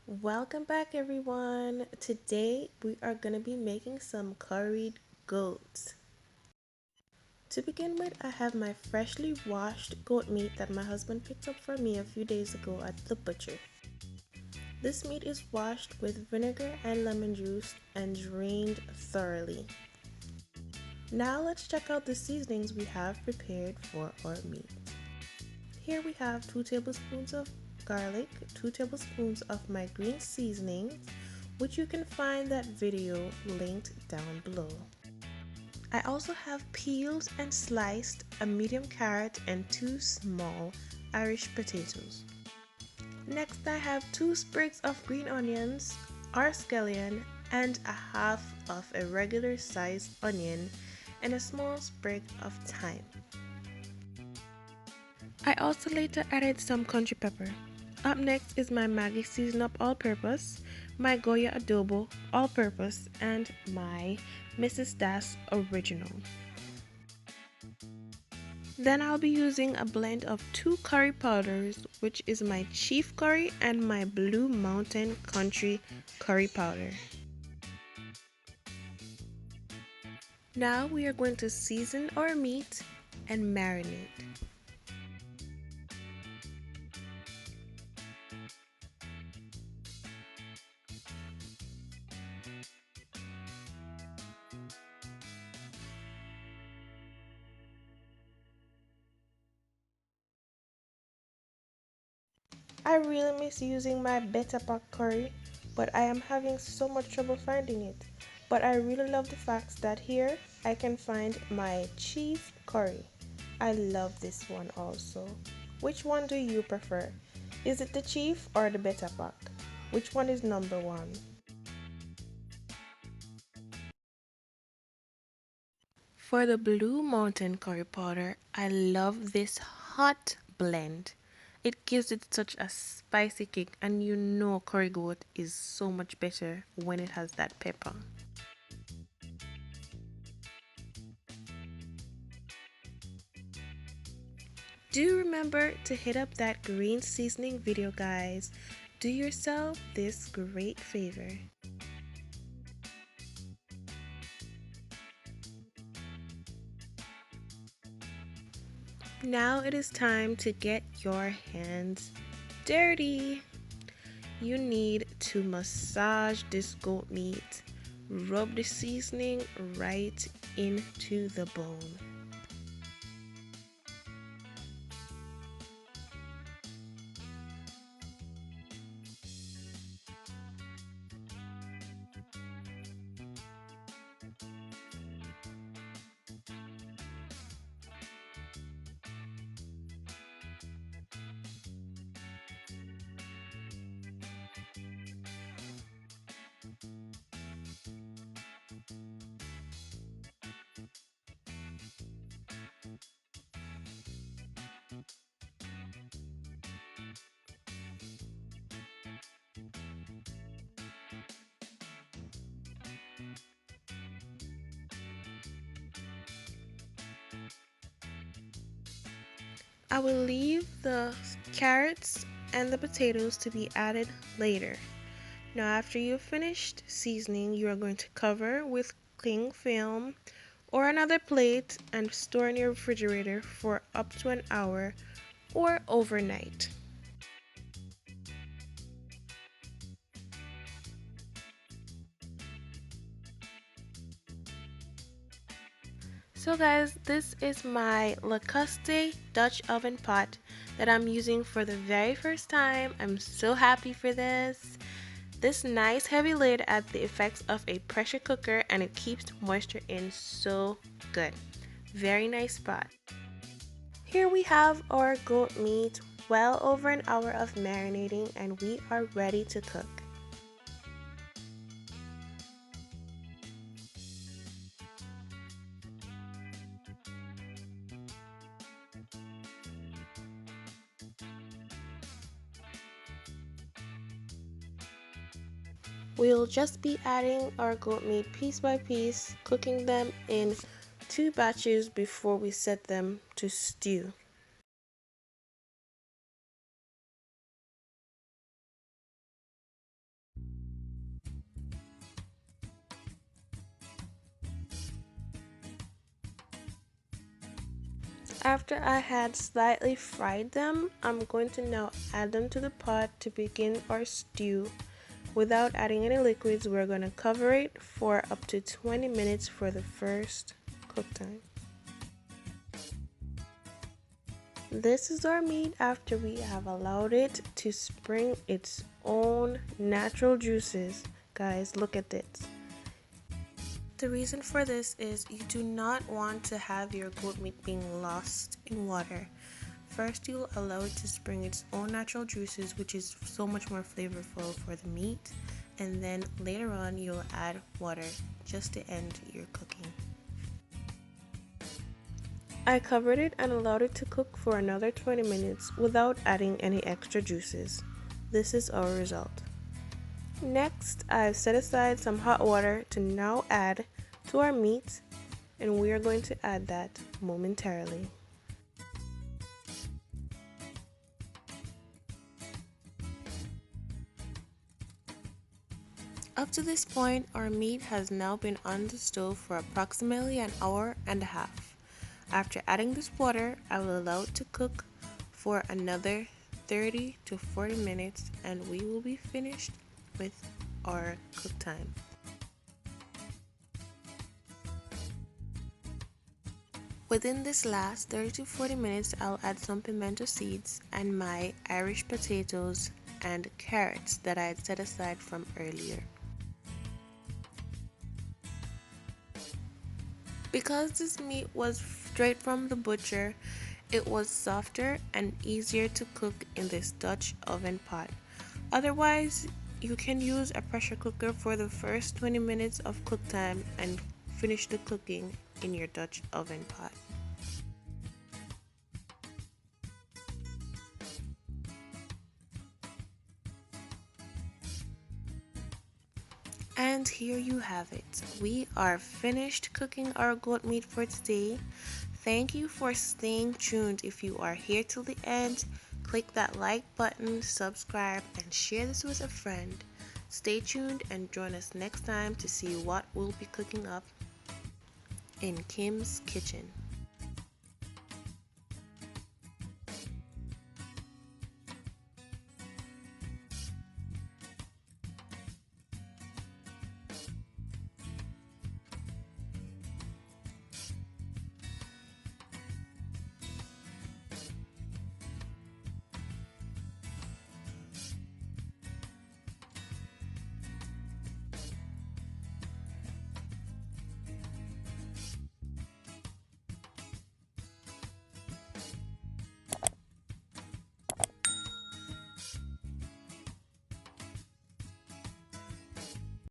Welcome back, everyone. Today we are going to be making some curried goat. To begin with, I have my freshly washed goat meat that my husband picked up for me a few days ago at the butcher. This meat is washed with vinegar and lemon juice and drained thoroughly. Now let's check out the seasonings we have prepared for our meat. Here we have 2 tablespoons of garlic, 2 tablespoons of my green seasonings, which you can find that video linked down below. I also have peeled and sliced a medium carrot and 2 small Irish potatoes. Next I have 2 sprigs of green onions, or scallion, and a half of a regular sized onion and a small sprig of thyme. I also later added some country pepper. Up next is my Maggi Season Up All-Purpose, my Goya Adobo All-Purpose, and my Mrs. Das Original. Then I'll be using a blend of 2 curry powders, which is my Chief Curry and my Blue Mountain Country Curry Powder. Now we are going to season our meat and marinate. I really miss using my Better Pack curry, but I am having so much trouble finding it. But I really love the fact that here I can find my Chief Curry. I love this one also. Which one do you prefer? Is it the Chief or the Better Pack? Which one is number one? For the Blue Mountain Curry Powder, I love this hot blend. It gives it such a spicy kick, and you know curry goat is so much better when it has that pepper. Do remember to hit up that green seasoning video, guys. Do yourself this great favor. Now it is time to get your hands dirty. You need to massage this goat meat. Rub the seasoning right into the bone. I will leave the carrots and the potatoes to be added later. Now after you've finished seasoning, you are going to cover with cling film or another plate and store in your refrigerator for up to an hour or overnight. So guys, this is my Lacoste Dutch oven pot that I'm using for the very first time. I'm so happy for this. This nice heavy lid adds the effects of a pressure cooker and it keeps moisture in so good. Very nice pot. Here we have our goat meat, well over an hour of marinating, and we are ready to cook. We'll just be adding our goat meat piece by piece, cooking them in 2 batches before we set them to stew. After I had slightly fried them, I'm going to now add them to the pot to begin our stew. Without adding any liquids, we're going to cover it for up to 20 minutes for the first cook time. This is our meat after we have allowed it to spring its own natural juices. Guys, look at this. The reason for this is you do not want to have your goat meat being lost in water. First, you'll allow it to spring its own natural juices, which is so much more flavorful for the meat, and then later on you'll add water just to end your cooking. I covered it and allowed it to cook for another 20 minutes without adding any extra juices. This is our result. Next, I've set aside some hot water to now add to our meat, and we are going to add that momentarily. Up to this point, our meat has now been on the stove for approximately an hour and a half. After adding this water, I will allow it to cook for another 30 to 40 minutes and we will be finished with our cook time. Within this last 30 to 40 minutes, I'll add some pimento seeds and my Irish potatoes and carrots that I had set aside from earlier. Because this meat was straight from the butcher, it was softer and easier to cook in this Dutch oven pot. Otherwise, you can use a pressure cooker for the first 20 minutes of cook time and finish the cooking in your Dutch oven pot. And here you have it. We are finished cooking our goat meat for today. Thank you for staying tuned. If you are here till the end, click that like button, subscribe, and share this with a friend. Stay tuned and join us next time to see what we'll be cooking up in Kim's kitchen.